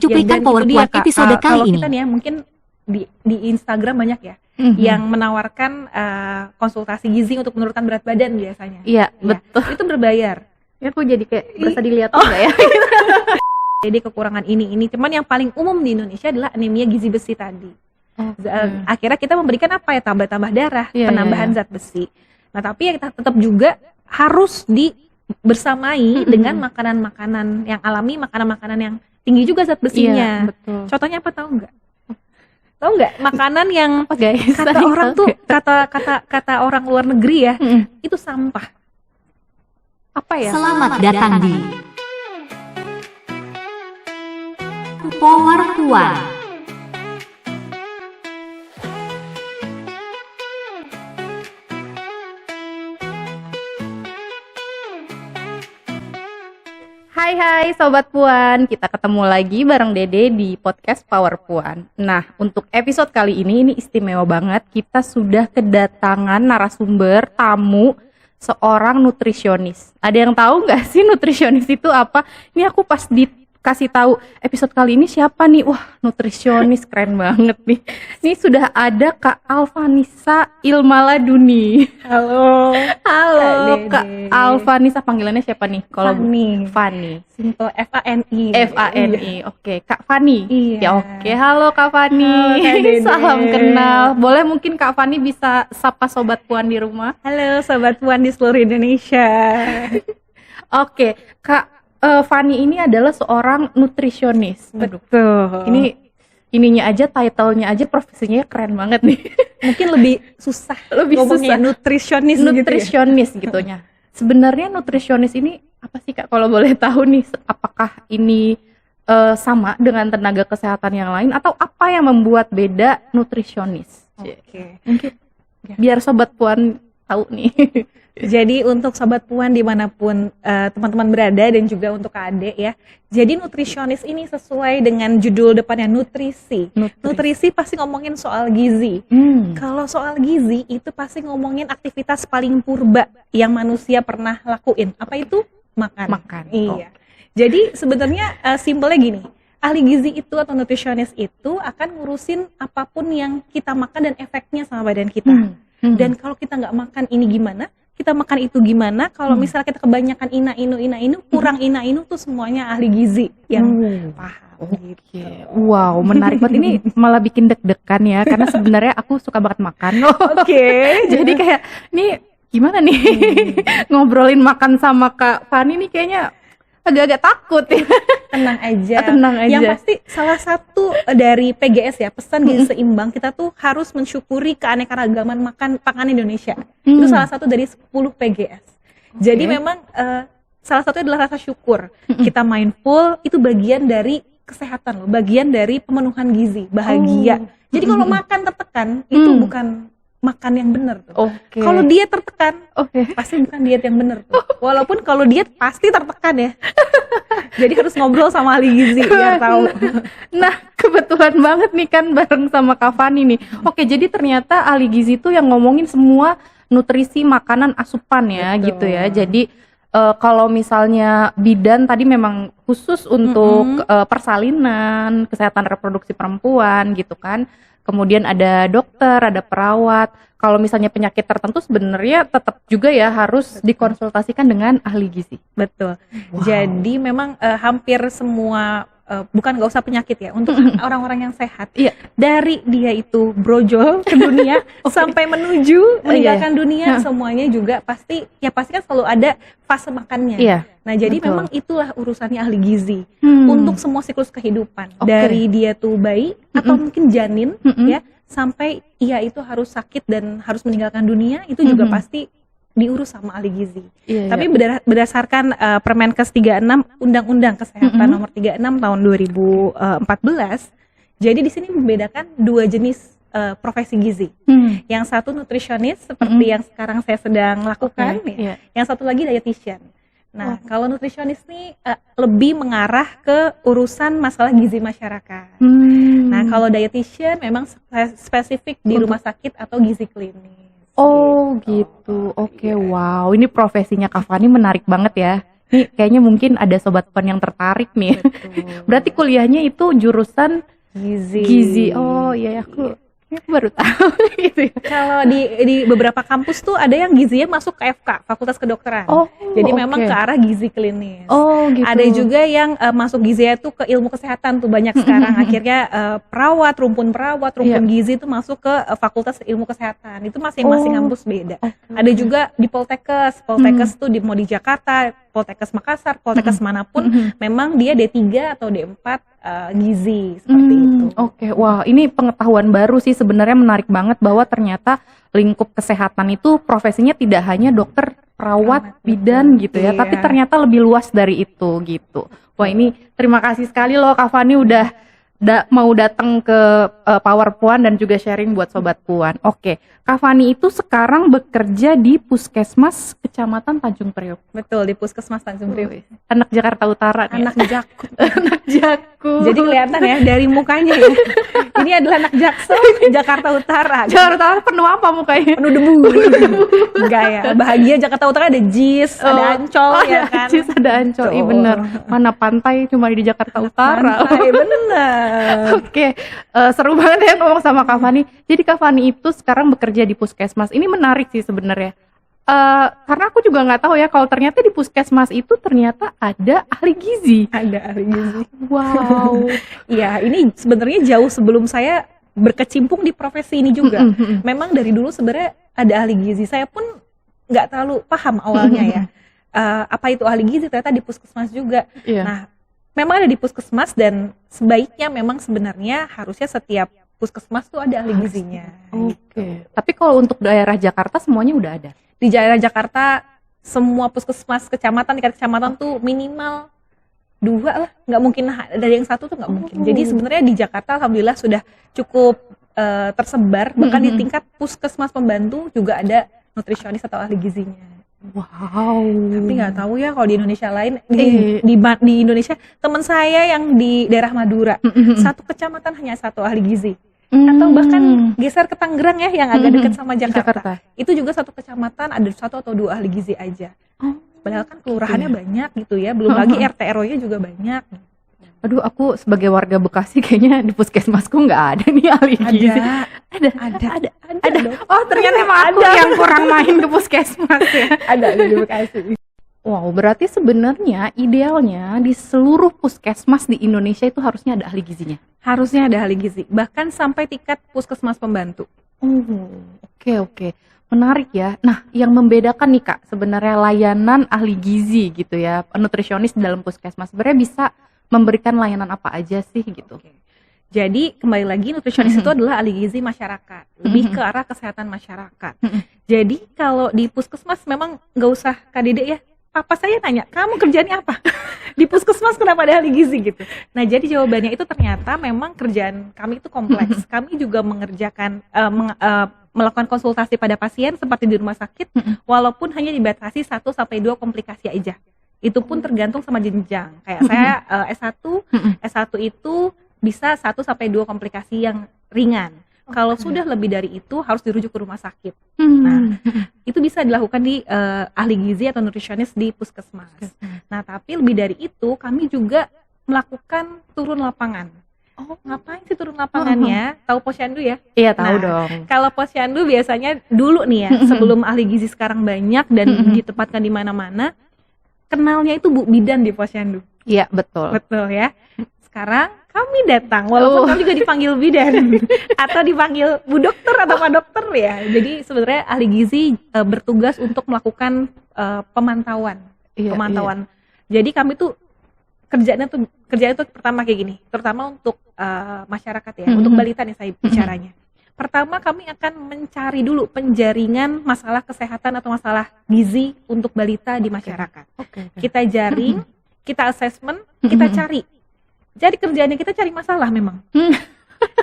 Cuplikan PowerPoint episode kali kalau ini. kita nih ya, mungkin di Instagram banyak ya yang menawarkan konsultasi gizi untuk menurunkan berat badan biasanya. Iya, betul. Itu berbayar. Ya aku jadi kayak berasa dilihat enggak ya? Jadi kekurangan ini. Cuman yang paling umum di Indonesia adalah anemia gizi besi tadi. Akhirnya kita memberikan apa ya, tambah darah, penambahan zat besi. Nah tapi ya kita tetap juga harus bersamai dengan makanan-makanan yang alami, makanan-makanan yang tinggi juga zat besinya. Iya, betul. Contohnya apa, tahu nggak? Tahu nggak makanan yang Apa guys? kata orang tuh kata orang luar negeri ya, itu sampah. Apa ya? Selamat datang di Power Puan. Hai Sobat Puan, kita ketemu lagi bareng Dede di podcast Power Puan. Nah, untuk episode kali ini istimewa banget. Kita sudah kedatangan narasumber tamu, seorang nutrisionis. Ada yang tahu nggak sih nutrisionis itu apa? Ini aku pas dikasih tahu episode kali ini siapa nih? Wah, nutrisionis keren banget nih. Ini sudah ada Kak Alvanisa Ilmaladuni. Halo Kak Alvanisa, panggilannya siapa nih? Kalau Fani. Simple Fani. Fani. Oke, Kak Fani. Iya. Ya oke. Halo Kak Fani. Halo, Kak Dede. Salam kenal. Boleh mungkin Kak Fani bisa sapa Sobat Puan di rumah? Halo Sobat Puan di seluruh Indonesia. Oke, Kak Fani ini adalah seorang nutrisionis. Betul. Ininya aja, title-nya aja, profesinya keren banget nih. Mungkin lebih susah ngomongnya nutrisionis gitunya. Sebenarnya nutrisionis ini apa sih Kak, kalau boleh tahu nih? Apakah ini sama dengan tenaga kesehatan yang lain, atau apa yang membuat beda nutrisionis? Oke. Mungkin biar Sobat Puan tahu nih. Jadi untuk Sobat Puan dimanapun teman-teman berada, dan juga untuk Kak Ade ya. Jadi nutrisionis ini sesuai dengan judul depannya, nutrisi. Nutrisi pasti ngomongin soal gizi. Kalau soal gizi itu pasti ngomongin aktivitas paling purba yang manusia pernah lakuin. Apa itu? Makan. Iya. Jadi sebenarnya simpelnya gini. Ahli gizi itu atau nutrisionis itu akan ngurusin apapun yang kita makan dan efeknya sama badan kita. Dan kalau kita nggak makan ini gimana? Kita makan itu gimana? Kalau misalnya kita kebanyakan ina-inu, kurang ina-inu tuh semuanya ahli gizi yang paham. Gitu. Wow, menarik banget. Ini malah bikin deg-degan ya, karena sebenarnya aku suka banget makan. Jadi kayak, nih gimana nih ngobrolin makan sama Kak Fani nih, kayaknya agak-agak takut ya. Tenang aja. Tenang aja. Yang pasti salah satu dari PGS ya, pesan gizi seimbang, kita tuh harus mensyukuri keanekaragaman pangan Indonesia. Itu salah satu dari 10 PGS. Jadi memang salah satunya adalah rasa syukur. Kita mindful, itu bagian dari kesehatan loh, bagian dari pemenuhan gizi, bahagia. Jadi kalau makan tertekan, itu bukan makan yang benar tuh. Kalau diet tertekan, pasti bukan diet yang benar tuh. Walaupun kalau diet pasti tertekan ya. Jadi harus ngobrol sama ahli gizi biar tahu. Nah, kebetulan banget nih kan bareng sama Kak Fani nih. Oke, jadi ternyata ahli gizi tuh yang ngomongin semua nutrisi makanan asupan ya. Betul. Gitu ya. Jadi kalau misalnya bidan tadi memang khusus untuk persalinan, kesehatan reproduksi perempuan gitu kan. Kemudian ada dokter, ada perawat. Kalau misalnya penyakit tertentu sebenarnya tetap juga ya harus dikonsultasikan dengan ahli gizi. Betul. Wow. Jadi memang hampir semua, bukan nggak usah penyakit ya, untuk orang-orang yang sehat. Iya. Dari dia itu brojol ke dunia sampai menuju meninggalkan dunia, semuanya juga pasti kan selalu ada fase makannya. Iya. Nah jadi memang itulah urusannya ahli gizi untuk semua siklus kehidupan. Dari dia tuh bayi atau mungkin janin ya, sampai ia itu harus sakit dan harus meninggalkan dunia, itu juga pasti diurus sama ahli gizi. Tapi berdasarkan Permenkes 36 Undang-Undang Kesehatan nomor 36 tahun 2014, jadi di sini membedakan dua jenis profesi gizi. Yang satu nutrisionis seperti yang sekarang saya sedang lakukan, yang satu lagi dietitian. Nah, kalau nutrisionis nih lebih mengarah ke urusan masalah gizi masyarakat. Nah, kalau dietitian memang spesifik di rumah sakit atau gizi klinis. Oh gitu. Oke, wow. Ini profesinya Kak Fani menarik banget ya. Nih kayaknya mungkin ada sobat puan yang tertarik nih. Berarti kuliahnya itu jurusan gizi. Oh iya, aku baru tahu gitu ya. Kalau di beberapa kampus tuh ada yang gizinya masuk ke FK, Fakultas Kedokteran. Jadi memang ke arah gizi klinis. Gitu. Ada juga yang masuk gizinya tuh ke ilmu kesehatan tuh banyak sekarang. Akhirnya rumpun gizi itu masuk ke Fakultas Ilmu Kesehatan. Itu masing-masing kampus beda. Ada juga di Poltekkes. Poltekkes tuh mau di Jakarta, Poltekkes Makassar, Poltekkes manapun, memang dia D3 atau D4 gizi seperti itu. Wah, ini pengetahuan baru sih, sebenarnya menarik banget bahwa ternyata lingkup kesehatan itu profesinya tidak hanya dokter, perawat, bidan gitu ya, tapi ternyata lebih luas dari itu gitu. Wah, ini terima kasih sekali loh Kak Fani udah mau datang ke Power Puan dan juga sharing buat sobat Puan. Kak Fani itu sekarang bekerja di Puskesmas Kecamatan Tanjung Priok. Betul, di Puskesmas Tanjung Priok. Anak Jakarta Utara nih. Anak Jakut. Anak Jakut. Jadi kelihatan ya dari mukanya ya. Ini adalah anak Jaksel Jakarta Utara. Jakarta Utara penuh apa mukanya? Penuh debu. Enggak ya. Bahagia Jakarta Utara ada JIS, ada Ancol ya kan. JIS ada Ancol. Iya bener. Mana pantai cuma di Jakarta Utara. Pantai bener. Seru banget ya ngomong sama Kak Fani. Jadi Kak Fani itu sekarang bekerja di Puskesmas. Ini menarik sih sebenarnya. Karena aku juga nggak tahu ya kalau ternyata di Puskesmas itu ternyata ada ahli gizi. Ada ahli gizi. Wow. Iya, ini sebenarnya jauh sebelum saya berkecimpung di profesi ini juga. Memang dari dulu sebenarnya ada ahli gizi. Saya pun nggak terlalu paham awalnya ya. Apa itu ahli gizi, ternyata di Puskesmas juga. Nah, memang ada di Puskesmas dan sebaiknya memang sebenarnya harusnya setiap Puskesmas tuh ada ahli gizinya. Tapi kalau untuk daerah Jakarta semuanya udah ada? Di daerah Jakarta semua Puskesmas kecamatan, tingkat kecamatan tuh minimal 2 lah. Nggak mungkin dari yang 1 tuh nggak mungkin. Jadi sebenarnya di Jakarta alhamdulillah sudah cukup tersebar. Bahkan di tingkat Puskesmas pembantu juga ada nutrisionis atau ahli gizinya. Wow. Tapi nggak tahu ya kalau di Indonesia lain. Di Indonesia teman saya yang di daerah Madura, satu kecamatan hanya 1 ahli gizi. Atau bahkan geser ke Tangerang ya yang agak dekat sama Jakarta. Itu juga 1 kecamatan ada 1 atau 2 ahli gizi aja. Padahal kan kelurahannya banyak gitu ya. Belum lagi RT RW-nya juga banyak. Aduh, aku sebagai warga Bekasi kayaknya di Puskesmasku nggak ada nih ahli gizi. Ada. Oh, ternyata emang aku yang kurang main ke Puskesmas ya. Ada di Bekasi. Wow, berarti sebenarnya idealnya di seluruh Puskesmas di Indonesia itu harusnya ada ahli gizinya. Harusnya ada ahli gizi, bahkan sampai tingkat Puskesmas pembantu. Oke. Menarik ya. Nah, yang membedakan nih Kak, sebenarnya layanan ahli gizi gitu ya, nutrisionis dalam Puskesmas sebenarnya bisa memberikan layanan apa aja sih gitu. Jadi kembali lagi nutrisionis itu adalah ahli gizi masyarakat, lebih ke arah kesehatan masyarakat. Jadi kalau di Puskesmas memang nggak usah Kak Dede ya, papa saya nanya, kamu kerjaannya apa? Di Puskesmas kenapa ada ahli gizi gitu. Nah jadi jawabannya itu ternyata memang kerjaan kami itu kompleks. Kami juga mengerjakan, melakukan konsultasi pada pasien seperti di rumah sakit, walaupun hanya dibatasi 1-2 komplikasi aja. Itu pun tergantung sama jenjang. Kayak saya S1 itu bisa 1-2 komplikasi yang ringan. Kalau sudah lebih dari itu harus dirujuk ke rumah sakit. Nah, itu bisa dilakukan di ahli gizi atau nutrisionis di Puskesmas. Nah, tapi lebih dari itu kami juga melakukan turun lapangan. Ngapain sih turun lapangannya? Tahu posyandu ya? Iya, tahu dong. Kalau posyandu biasanya dulu nih ya, sebelum ahli gizi sekarang banyak dan ditempatkan di mana-mana, kenalnya itu Bu Bidan di posyandu. Iya, betul. Betul ya. Sekarang kami datang, walaupun kami juga dipanggil bidan atau dipanggil Bu Dokter atau Pak Dokter ya. Jadi sebenarnya ahli gizi bertugas untuk melakukan pemantauan. Jadi kami tuh kerjanya tuh pertama kayak gini, terutama untuk masyarakat ya, untuk balita nih saya bicaranya. Pertama kami akan mencari dulu penjaringan masalah kesehatan atau masalah gizi untuk balita di masyarakat. Kita jaring, kita assessment, kita cari. Jadi kerjaannya kita cari masalah memang.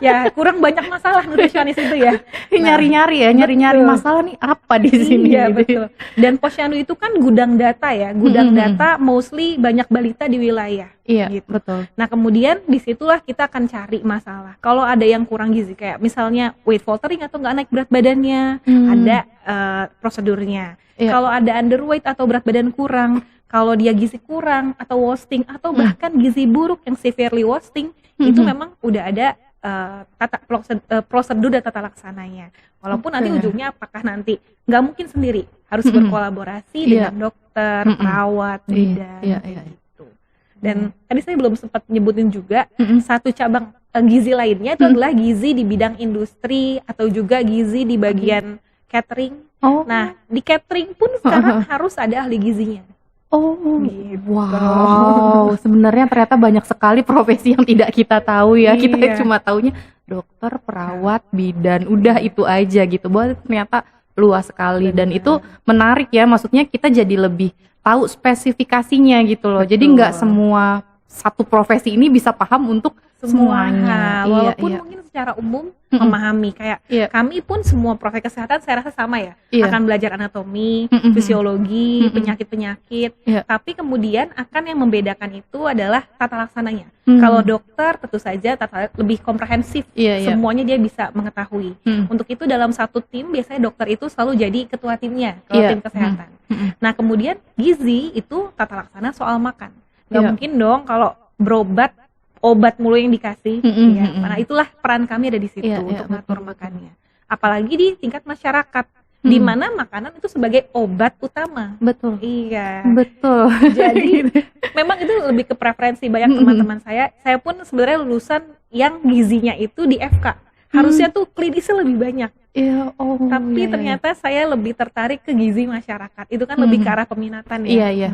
Ya kurang banyak masalah nutrisionis itu ya. Nyari-nyari masalah nih apa di sini. Iya betul. Dan posyandu itu kan gudang data ya, gudang data mostly banyak balita di wilayah. Iya gitu. Betul. Nah kemudian disitulah kita akan cari masalah. Kalau ada yang kurang gizi kayak misalnya weight faltering atau nggak naik berat badannya, ada prosedurnya. Kalau ada underweight atau berat badan kurang, kalau dia gizi kurang atau wasting atau bahkan gizi buruk yang severely wasting, itu memang udah ada prosedur dan tata laksananya. Walaupun nanti ujungnya apakah nanti nggak mungkin sendiri, harus berkolaborasi dengan dokter, perawat, bidan gitu. Dan tadi saya belum sempat nyebutin juga satu cabang gizi lainnya itu adalah gizi di bidang industri atau juga gizi di bagian catering. Nah, di catering pun sekarang harus ada ahli gizinya. Gitu. Wow, sebenarnya ternyata banyak sekali profesi yang tidak kita tahu ya. Kita cuma taunya dokter, perawat, bidan, udah itu aja gitu. Bahwa ternyata luas sekali. Dan itu menarik ya, maksudnya kita jadi lebih tahu spesifikasinya gitu loh. Jadi nggak semua satu profesi ini bisa paham untuk semuanya. Walaupun mungkin secara umum memahami kayak kami pun semua profesi kesehatan saya rasa sama ya. Akan belajar anatomi, fisiologi, penyakit-penyakit. Tapi kemudian akan yang membedakan itu adalah tata laksananya. Kalau dokter tentu saja lebih komprehensif. Semuanya dia bisa mengetahui. Untuk itu dalam satu tim biasanya dokter itu selalu jadi ketua timnya, kalau tim kesehatan. Nah, kemudian gizi itu tata laksana soal makan. Gak mungkin dong kalau berobat obat mulu yang dikasih, karena itulah peran kami ada di situ untuk mengatur makannya. Apalagi di tingkat masyarakat, di mana makanan itu sebagai obat utama. Betul. Iya. Betul. Jadi memang itu lebih ke preferensi banyak teman-teman saya. Saya pun sebenarnya lulusan yang gizinya itu di FK. Harusnya tuh klinisnya lebih banyak. Tapi ternyata saya lebih tertarik ke gizi masyarakat. Itu kan lebih ke arah peminatan ya.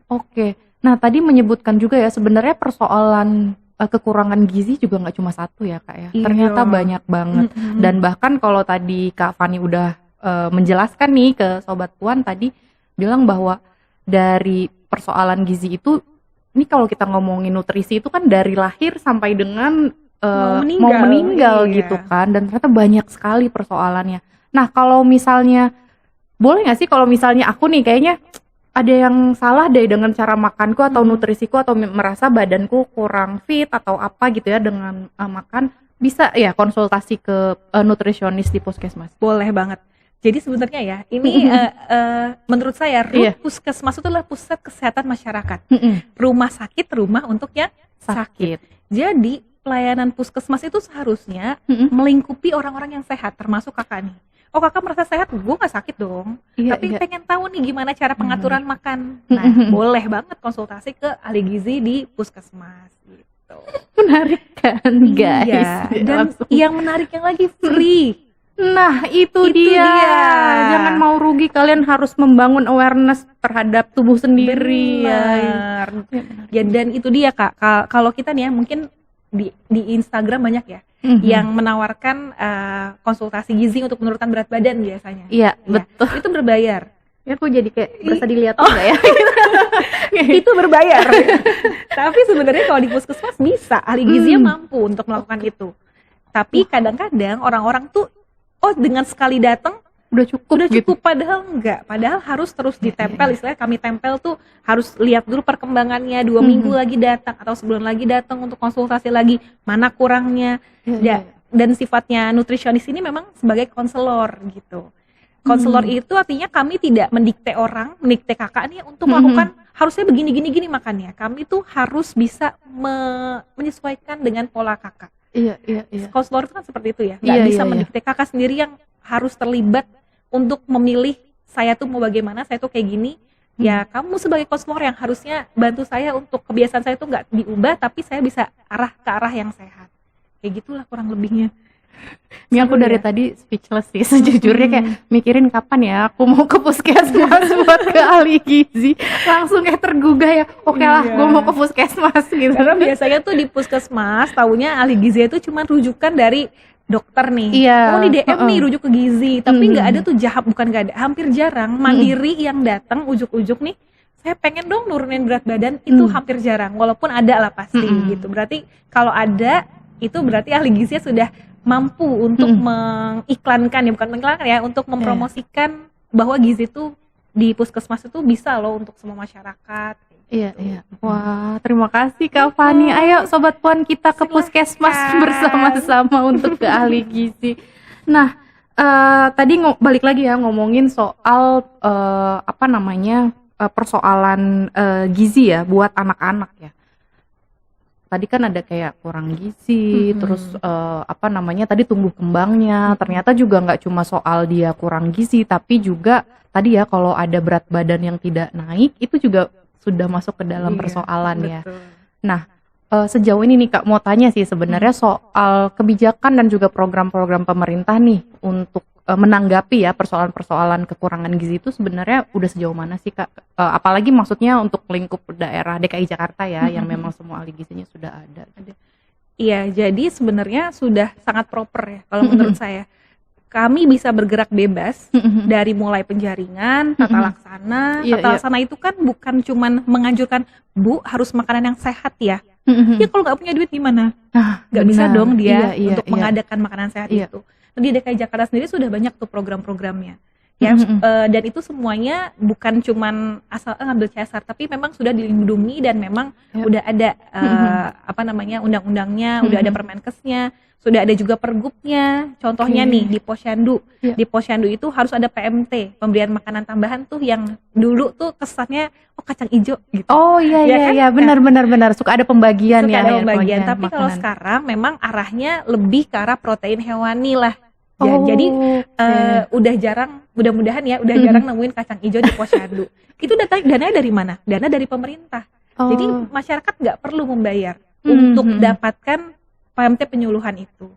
Oke. Nah, tadi menyebutkan juga ya sebenarnya persoalan kekurangan gizi juga nggak cuma satu ya Kak ya. Ternyata banyak banget. Dan bahkan kalau tadi Kak Fani udah menjelaskan nih ke Sobat Puan tadi bilang bahwa dari persoalan gizi itu, ini kalau kita ngomongin nutrisi itu kan dari lahir sampai dengan mau meninggal gitu kan. Dan ternyata banyak sekali persoalannya. Nah, kalau misalnya boleh nggak sih kalau misalnya aku nih kayaknya ada yang salah deh dengan cara makanku atau nutrisiku atau merasa badanku kurang fit atau apa gitu ya dengan makan, bisa ya konsultasi ke nutrisionis di puskesmas? Boleh banget. Jadi sebenarnya ya ini menurut saya puskesmas itu adalah pusat kesehatan masyarakat. Rumah sakit, rumah untuk yang sakit. Jadi pelayanan puskesmas itu seharusnya melingkupi orang-orang yang sehat, termasuk kakak nih. Oh, kakak merasa sehat, gue gak sakit dong. Tapi pengen tahu nih gimana cara pengaturan makan. Nah, boleh banget konsultasi ke ahli gizi di puskesmas gitu. Menarik kan guys? Dan yang menariknya lagi free. Nah, itu dia. Jangan mau rugi, kalian harus membangun awareness terhadap tubuh sendiri. Ya, dan itu dia Kak. Kalau kita nih ya mungkin di Instagram banyak ya yang menawarkan konsultasi gizi untuk menurunkan berat badan biasanya. Iya, betul. Itu berbayar. Ya, aku jadi kayak berasa dilihat enggak ya? Itu berbayar. Tapi sebenarnya kalau di puskesmas bisa, ahli gizinya mampu untuk melakukan itu. Tapi kadang-kadang orang-orang tuh dengan sekali datang udah cukup gitu. Padahal enggak, padahal harus terus ditempel. Istilahnya kami tempel tuh harus lihat dulu perkembangannya, 2 minggu lagi datang atau sebulan lagi datang untuk konsultasi lagi, mana kurangnya. Dan sifatnya nutrisionis ini memang sebagai konselor gitu. Konselor itu artinya kami tidak mendikte orang, mendikte kakak nih untuk melakukan harusnya begini makannya. Kami tuh harus bisa menyesuaikan dengan pola kakak. Konselor itu kan seperti itu ya, nggak bisa mendikte kakak sendiri yang harus terlibat untuk memilih saya tuh mau bagaimana, saya tuh kayak gini. Ya kamu sebagai konselor yang harusnya bantu saya untuk kebiasaan saya tuh nggak diubah, tapi saya bisa ke arah yang sehat. Kayak gitulah kurang lebihnya. Ini aku dari tadi speechless sih sejujurnya, kayak mikirin kapan ya aku mau ke puskesmas buat ke ahli gizi. Langsung kayak tergugah ya, oke lah gue mau ke puskesmas gitu. Karena biasanya tuh di puskesmas taunya ahli gizi itu cuma rujukan dari dokter nih. Oh, di DM nih rujuk ke gizi, tapi nggak ada tuh hampir jarang mandiri yang datang ujuk-ujuk nih, saya pengen dong nurunin berat badan, itu hampir jarang. Walaupun ada lah pasti gitu. Berarti kalau ada itu berarti ahli gizinya sudah mampu untuk mengiklankan, bukan mengiklankan ya, untuk mempromosikan bahwa gizi itu di puskesmas itu bisa loh untuk semua masyarakat. Wah, terima kasih Kak Fani. Ayo Sobat Puan, kita ke puskesmas bersama-sama untuk ke ahli gizi. Nah, tadi balik lagi ya ngomongin soal persoalan gizi ya buat anak-anak ya. Tadi kan ada kayak kurang gizi, terus tadi tumbuh kembangnya, ternyata juga nggak cuma soal dia kurang gizi, tapi juga tadi ya kalau ada berat badan yang tidak naik, itu juga sudah masuk ke dalam persoalan ya. Nah, sejauh ini nih Kak mau tanya sih sebenarnya soal kebijakan dan juga program-program pemerintah nih untuk menanggapi ya persoalan-persoalan kekurangan gizi itu sebenarnya udah sejauh mana sih Kak? Apalagi maksudnya untuk lingkup daerah DKI Jakarta ya yang memang semua ahli gizinya sudah ada. Iya, jadi sebenarnya sudah sangat proper ya kalau menurut saya. Kami bisa bergerak bebas dari mulai penjaringan, tata laksana. Tata laksana itu kan bukan cuman menganjurkan Bu harus makanan yang sehat ya. Ya kalau nggak punya duit gimana? Nggak bisa dong dia untuk mengadakan makanan sehat itu. Nah, di DKI Jakarta sendiri sudah banyak tuh program-programnya. Ya, dan itu semuanya bukan cuman asal ngambil CSR, tapi memang sudah dilindungi dan memang udah ada undang-undangnya, udah ada Permenkesnya, sudah ada juga pergubnya. Contohnya nih di Posyandu. Di Posyandu itu harus ada PMT, pemberian makanan tambahan tuh yang dulu tuh kesannya kacang ijo gitu. Oh iya benar suka ada pembagian suka ya. ada pembagian, tapi kalau sekarang memang arahnya lebih ke arah protein hewani lah. Ya, jadi udah jarang, mudah-mudahan ya udah jarang nemuin kacang hijau di Posyandu. Itu dananya dari mana? Dana dari pemerintah. Jadi masyarakat nggak perlu membayar untuk dapatkan PMT penyuluhan itu.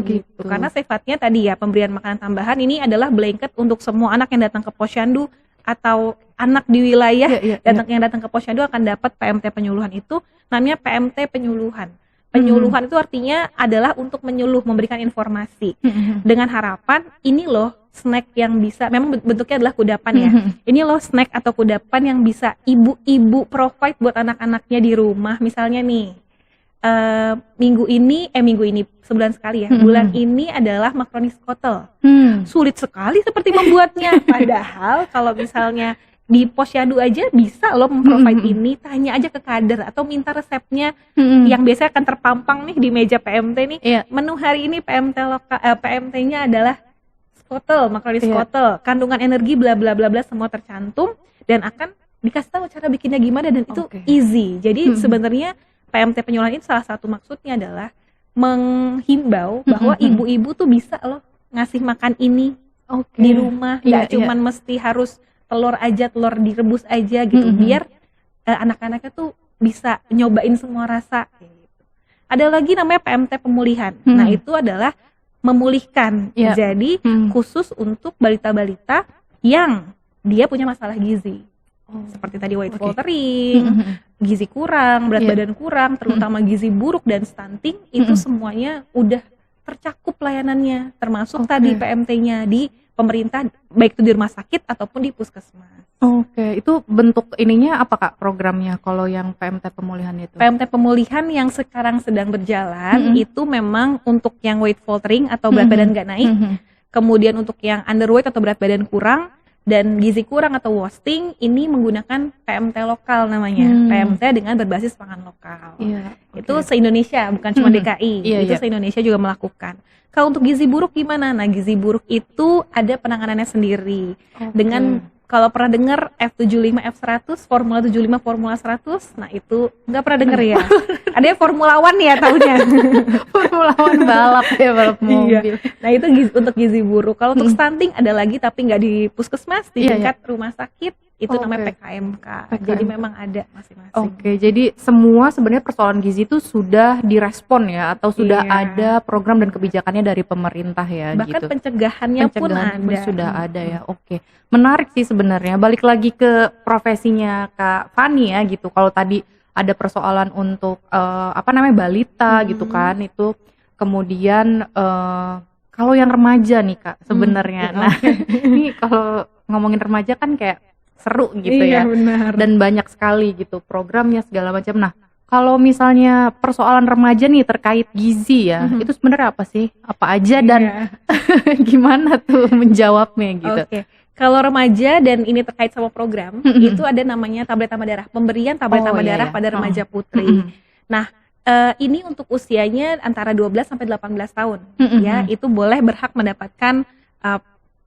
Gitu. Karena sifatnya tadi ya pemberian makanan tambahan ini adalah blanket untuk semua anak yang datang ke Posyandu atau anak di wilayah yang datang ke Posyandu akan dapat PMT penyuluhan itu, namanya PMT penyuluhan. Penyuluhan itu artinya adalah untuk menyuluh, memberikan informasi dengan harapan ini loh snack yang bisa, memang bentuknya adalah kudapan ya. Ini loh snack atau kudapan yang bisa ibu-ibu provide buat anak-anaknya di rumah. Misalnya nih minggu ini sebulan sekali ya. Bulan ini adalah makaroni skotel. Sulit sekali seperti membuatnya. Padahal kalau misalnya di Posyandu aja bisa loh memprovide ini, tanya aja ke kader atau minta resepnya yang biasanya akan terpampang nih di meja PMT nih. Menu hari ini PMT-nya adalah skotel, makaroni skotel, kandungan energi bla bla bla bla semua tercantum dan akan dikasih tahu cara bikinnya gimana dan itu easy. Jadi sebenarnya PMT penyuluhan itu salah satu maksudnya adalah menghimbau bahwa ibu-ibu tuh bisa loh ngasih makan ini di rumah, nggak cuman mesti harus telur direbus aja gitu, biar anak-anaknya tuh bisa nyobain semua rasa gitu. Ada lagi namanya PMT pemulihan. Nah itu adalah memulihkan, jadi khusus untuk balita-balita yang dia punya masalah gizi, seperti tadi white faltering, gizi kurang, berat badan kurang, terutama gizi buruk dan stunting, itu semuanya udah tercakup layanannya, termasuk tadi PMT-nya di pemerintah, baik itu di rumah sakit ataupun di puskesmas. Itu bentuk ininya apa Kak programnya kalau yang PMT pemulihan itu? PMT pemulihan yang sekarang sedang berjalan itu memang untuk yang weight faltering atau berat badan nggak naik, kemudian untuk yang underweight atau berat badan kurang dan gizi kurang atau wasting ini menggunakan PMT lokal namanya, PMT dengan berbasis pangan lokal. Itu se-Indonesia, bukan cuma DKI, itu se-Indonesia juga melakukan. Kalau untuk gizi buruk gimana? Nah gizi buruk itu ada penanganannya sendiri dengan kalau pernah dengar F75, F100, Formula 75, Formula 100, nah itu nggak pernah denger ya. Ada Formula One ya tahunnya. Formula One balap ya, balap mobil. Nah itu untuk gizi buruk. Kalau untuk stunting ada lagi tapi nggak di puskesmas, di tingkat rumah sakit. Itu namanya PKMK. Jadi memang ada masing-masing. Jadi semua sebenarnya persoalan gizi itu sudah direspon ya, atau sudah ada program dan kebijakannya dari pemerintah ya. Bahkan gitu. pencegahannya pun ada. Sudah ada ya. Menarik sih sebenarnya. Balik lagi ke profesinya Kak Fani ya gitu. Kalau tadi ada persoalan untuk balita gitu kan, itu kemudian kalau yang remaja nih Kak sebenarnya. Nah, ini kalau ngomongin remaja kan kayak seru gitu ya, benar. Dan banyak sekali gitu programnya segala macam. Nah kalau misalnya persoalan remaja nih terkait gizi ya, itu sebenarnya apa sih, apa aja dan gimana tuh menjawabnya gitu? Kalau remaja dan ini terkait sama program, itu ada namanya tablet tambah darah, pemberian tablet tambah darah pada remaja putri. Nah ini untuk usianya antara 12 sampai 18 tahun, ya itu boleh berhak mendapatkan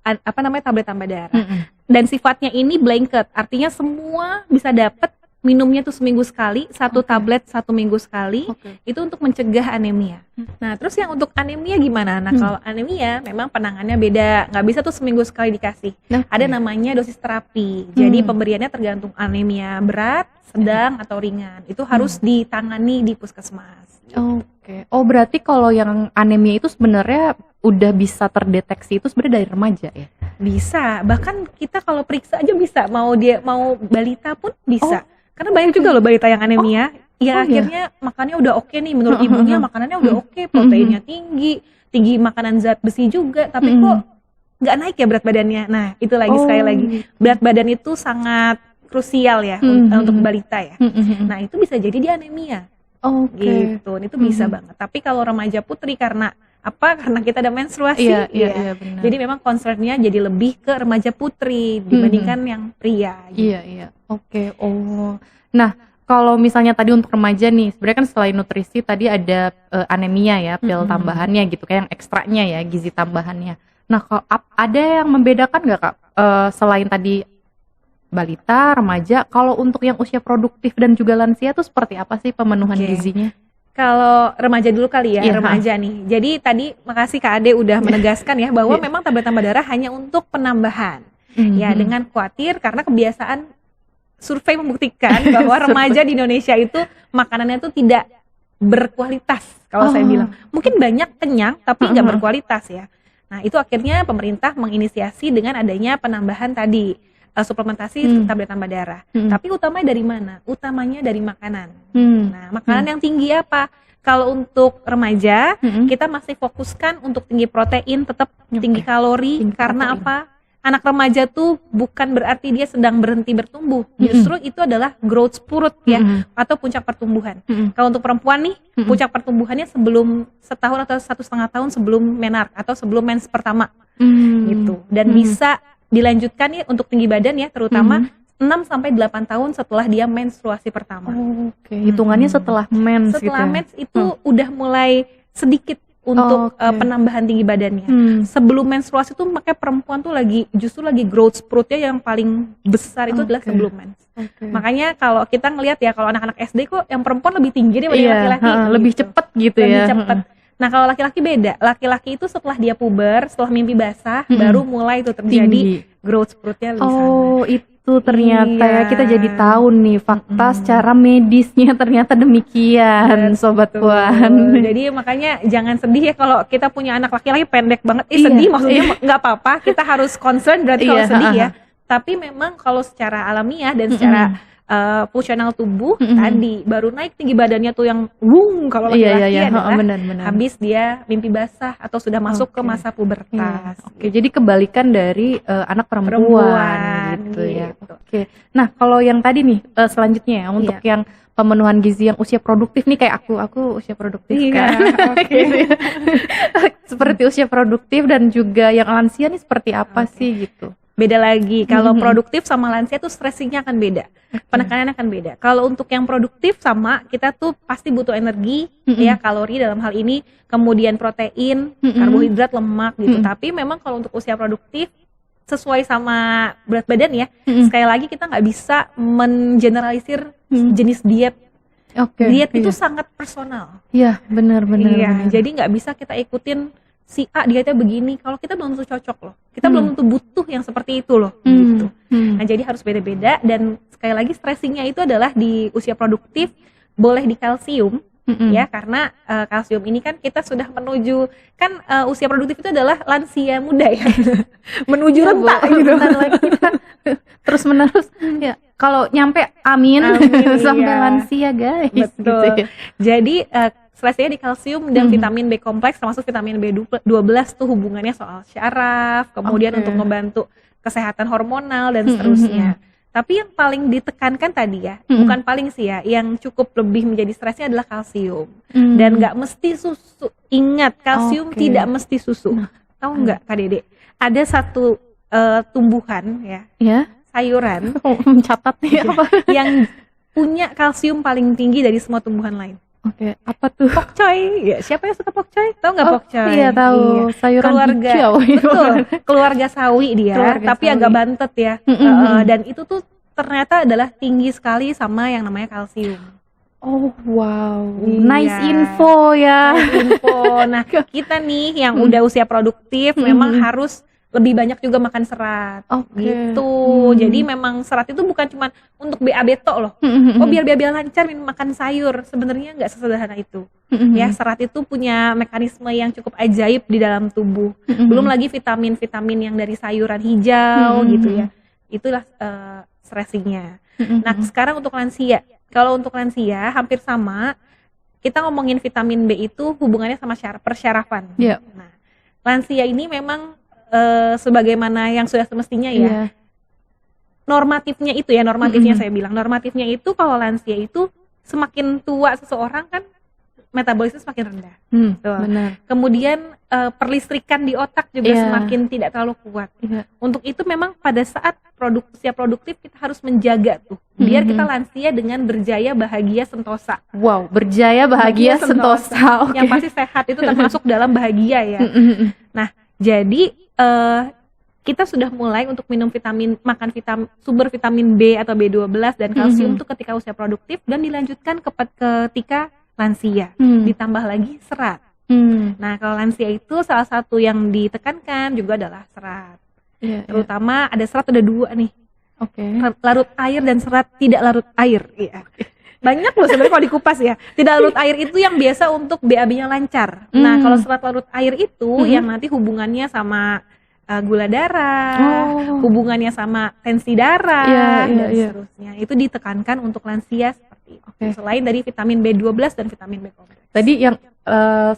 tablet tambah darah. Dan sifatnya ini blanket, artinya semua bisa dapat, minumnya tuh seminggu sekali, satu tablet 1 minggu sekali. Itu untuk mencegah anemia. Nah, terus yang untuk anemia gimana? Nah, kalau anemia memang penanganannya beda, nggak bisa tuh seminggu sekali dikasih. Ada namanya dosis terapi. Jadi pemberiannya tergantung anemia berat, sedang atau ringan. Itu harus ditangani di puskesmas. Oh, berarti kalau yang anemia itu sebenarnya udah bisa terdeteksi itu sebenarnya dari remaja ya? Bisa, bahkan kita kalau periksa aja bisa, mau balita pun bisa. Karena banyak juga loh balita yang anemia, akhirnya makannya udah oke nih, menurut ibunya makanannya udah oke, proteinnya tinggi makanan zat besi juga, tapi kok nggak naik ya berat badannya. Nah, itu lagi sekali lagi, berat badan itu sangat krusial ya untuk balita ya. Nah, itu bisa jadi dia anemia. Gitu, itu bisa banget. Tapi kalau remaja putri karena kita ada menstruasi, benar. Jadi memang concernnya jadi lebih ke remaja putri dibandingkan yang pria. Gitu. Iya. Nah, kalau misalnya tadi untuk remaja nih, sebenarnya kan selain nutrisi tadi ada anemia ya, pil tambahannya gitu, kayak yang ekstraknya ya, gizi tambahannya. Nah, kalau ada yang membedakan nggak Kak, selain tadi balita, remaja, kalau untuk yang usia produktif dan juga lansia tuh seperti apa sih pemenuhan gizinya? Kalau remaja dulu kali ya, remaja nih. Jadi tadi makasih Kak Ade udah menegaskan ya bahwa memang tablet tambah darah hanya untuk penambahan. Ya, dengan khawatir karena kebiasaan survei membuktikan bahwa remaja di Indonesia itu makanannya tuh tidak berkualitas kalau saya bilang. Mungkin banyak kenyang tapi nggak berkualitas ya. Nah, itu akhirnya pemerintah menginisiasi dengan adanya penambahan tadi. Suplementasi tablet tambah darah. Tapi utamanya dari mana? Utamanya dari makanan. Nah, makanan yang tinggi apa? Kalau untuk remaja, kita masih fokuskan untuk tinggi protein, tetap tinggi kalori. Karena apa? Anak remaja tuh bukan berarti dia sedang berhenti bertumbuh. Justru itu adalah growth spurt ya, atau puncak pertumbuhan. Kalau untuk perempuan nih, puncak pertumbuhannya sebelum setahun atau 1,5 tahun sebelum menark atau sebelum mens pertama. Gitu. Dan bisa dilanjutkan ya untuk tinggi badan ya, terutama 6-8 tahun setelah dia menstruasi pertama. Hitungannya setelah mens gitu. Setelah mens itu udah mulai sedikit untuk penambahan tinggi badannya. Sebelum menstruasi tuh makanya perempuan tuh justru lagi growth spurtnya yang paling besar itu adalah sebelum mens. Makanya kalau kita ngelihat ya, kalau anak-anak SD kok yang perempuan lebih tinggi daripada laki-laki. Lebih cepat gitu ya. Lebih cepat. Nah, kalau laki-laki beda. Laki-laki itu setelah dia puber, setelah mimpi basah, baru mulai itu terjadi growth spurtnya di sana. Itu ternyata ya, kita jadi tahu nih fakta secara medisnya ternyata demikian, Sobat Puan. Jadi makanya jangan sedih ya kalau kita punya anak laki-laki pendek banget. Sedih maksudnya nggak apa-apa, kita harus concern berarti kalau sedih ya. Tapi memang kalau secara alamiah dan secara fungsional tubuh tadi baru naik tinggi badannya tuh yang kalau laki-laki adalah habis dia mimpi basah atau sudah masuk ke masa pubertas. Jadi kebalikan dari anak perempuan gitu ya. Nah, kalau yang tadi nih selanjutnya ya, untuk yang pemenuhan gizi yang usia produktif nih, kayak aku usia produktif kan. Seperti usia produktif dan juga yang lansia nih seperti apa sih gitu? Beda lagi, kalau produktif sama lansia tuh stressingnya akan beda, penekanannya akan beda. Kalau untuk yang produktif sama, kita tuh pasti butuh energi, ya kalori dalam hal ini, kemudian protein, karbohidrat, lemak gitu. Tapi memang kalau untuk usia produktif, sesuai sama berat badan ya, sekali lagi kita nggak bisa mengeneralisir jenis diet. Diet itu sangat personal. Iya, benar. Jadi nggak bisa kita ikutin si A dietnya begini, kalau kita belum tentu cocok loh, kita belum tentu butuh yang seperti itu loh, gitu. Nah, jadi harus beda-beda, dan sekali lagi stressingnya itu adalah di usia produktif boleh di kalsium, ya, karena kalsium ini kan kita sudah menuju kan usia produktif itu adalah lansia muda ya, menuju renta gitu, terus menerus ya. Kalau nyampe amin sampai lansia guys. Betul. Gitu ya. Jadi stressnya di kalsium dan vitamin B kompleks, termasuk vitamin B12 tuh hubungannya soal syaraf, kemudian untuk membantu kesehatan hormonal dan seterusnya. Tapi yang paling ditekankan tadi ya, bukan paling sih ya, yang cukup lebih menjadi stresnya adalah kalsium. Dan nggak mesti susu. Ingat, kalsium tidak mesti susu. Tahu nggak Kak Dede? Ada satu tumbuhan ya, sayuran, mencatat nih apa? yang punya kalsium paling tinggi dari semua tumbuhan lain. Oke, apa tuh? Pokcoy, ya siapa yang suka pokcoy? Tahu nggak pokcoy? Iya tahu, sayuran keluarga, hijau. betul, keluarga sawi dia, Keluarga tapi sawi. agak bantet ya. Dan itu tuh ternyata adalah tinggi sekali sama yang namanya kalsium. Oh wow, Iya. nice info ya. Info. Nah, kita nih yang udah usia produktif memang harus lebih banyak juga makan serat. Oke. Gitu. Jadi memang serat itu bukan cuma untuk BAB tok loh. Oh, biar BAB lancar makan sayur. Sebenarnya nggak sesederhana itu. Ya, serat itu punya mekanisme yang cukup ajaib di dalam tubuh. Belum lagi vitamin-vitamin yang dari sayuran hijau gitu ya. Itulah stressingnya. Nah, sekarang untuk lansia. Kalau untuk lansia hampir sama. Kita ngomongin vitamin B itu hubungannya sama persyarafan. Iya. Nah, lansia ini memang sebagaimana yang sudah semestinya ya. Iya. Normatifnya itu ya, saya bilang. Normatifnya itu kalau lansia itu semakin tua seseorang kan metabolisme semakin rendah. Tuh. Benar. Kemudian perlistrikan di otak juga Iya. semakin tidak terlalu kuat. Iya. Untuk itu memang pada saat usia produktif kita harus menjaga tuh. Biar kita lansia dengan berjaya, bahagia, sentosa. Wow, berjaya, bahagia, sentosa. Oke. Yang pasti sehat itu termasuk dalam bahagia ya. Nah, jadi kita sudah mulai untuk minum makan sumber vitamin B atau B12 dan kalsium tuh ketika usia produktif dan dilanjutkan ketika lansia. Ditambah lagi serat. Nah, kalau lansia itu salah satu yang ditekankan juga adalah serat. Iya, Terutama ada serat ada dua nih. Oke. Larut air dan serat tidak larut air. Iya. Banyak loh sebenarnya kalau dikupas ya. Tidak larut air itu yang biasa untuk BAB-nya lancar. Nah, kalau serat larut air itu yang nanti hubungannya sama gula darah, hubungannya sama tensi darah dan seterusnya. Itu ditekankan untuk lansia seperti itu. Selain dari vitamin B12 dan vitamin B kompleks. Tadi yang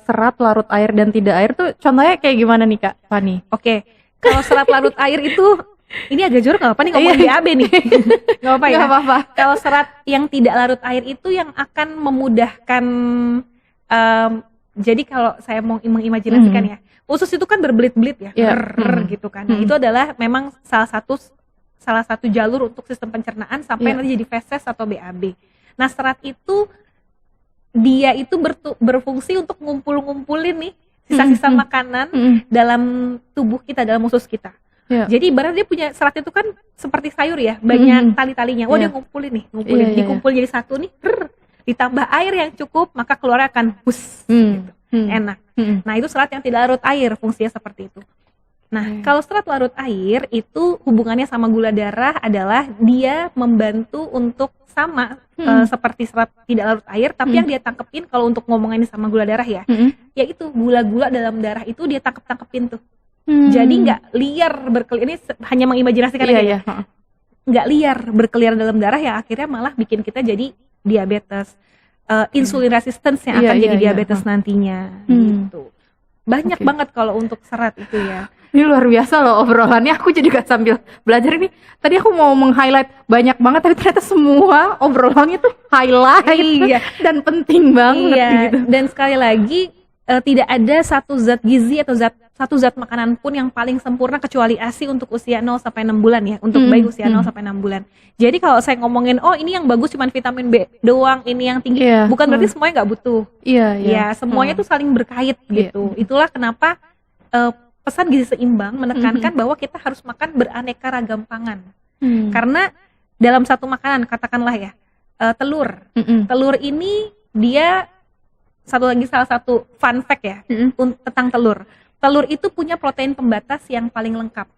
serat larut air dan tidak air tuh contohnya kayak gimana nih Kak Fani? Oke. Kalau serat larut air itu ini agak jorok nggak apa nih ngomong BAB nih. Nggak apa ya. Nggak apa-apa. Kalau serat yang tidak larut air itu yang akan memudahkan jadi kalau saya mau mengimajinasikan ya, usus itu kan berbelit-belit ya, gitu kan. Nah, itu adalah memang salah satu jalur untuk sistem pencernaan sampai nanti jadi feses atau BAB. Nah, serat itu dia itu berfungsi untuk ngumpulin nih sisa-sisa makanan dalam tubuh kita, dalam usus kita. Jadi ibarat dia punya serat itu kan seperti sayur ya, banyak tali-talinya. Dia ngumpulin. Dikumpul jadi satu nih, ditambah air yang cukup, maka keluar akan hus, gitu. Enak. Nah, itu serat yang tidak larut air, fungsinya seperti itu. Nah, kalau serat larut air itu hubungannya sama gula darah adalah dia membantu untuk sama seperti serat tidak larut air, tapi yang dia tangkepin kalau untuk ngomongin sama gula darah ya, yaitu gula-gula dalam darah itu dia tangkepin tuh. Jadi nggak liar berkelihar, ini hanya mengimajinasikan aja ya. Nggak liar berkeliaran dalam darah yang akhirnya malah bikin kita jadi diabetes, insulin resistance yang akan jadi diabetes nantinya gitu. Banyak banget kalau untuk serat itu ya. Ini luar biasa loh obrolannya, aku jadi gak sambil belajar ini. Tadi aku mau meng-highlight banyak banget, tapi ternyata semua obrolannya tuh highlight dan penting banget gitu. Dan sekali lagi tidak ada satu zat gizi atau satu zat makanan pun yang paling sempurna kecuali ASI untuk usia 0 sampai 6 bulan ya, untuk bayi usia 0 sampai 6 bulan. Jadi kalau saya ngomongin ini yang bagus cuma vitamin B doang, ini yang tinggi, bukan berarti semuanya nggak butuh. Ya, semuanya tuh saling berkait gitu. Itulah kenapa pesan gizi seimbang menekankan bahwa kita harus makan beraneka ragam pangan. Karena dalam satu makanan, katakanlah ya, telur. Telur ini dia salah satu fun fact ya tentang telur. Telur itu punya protein pembatas yang paling lengkap.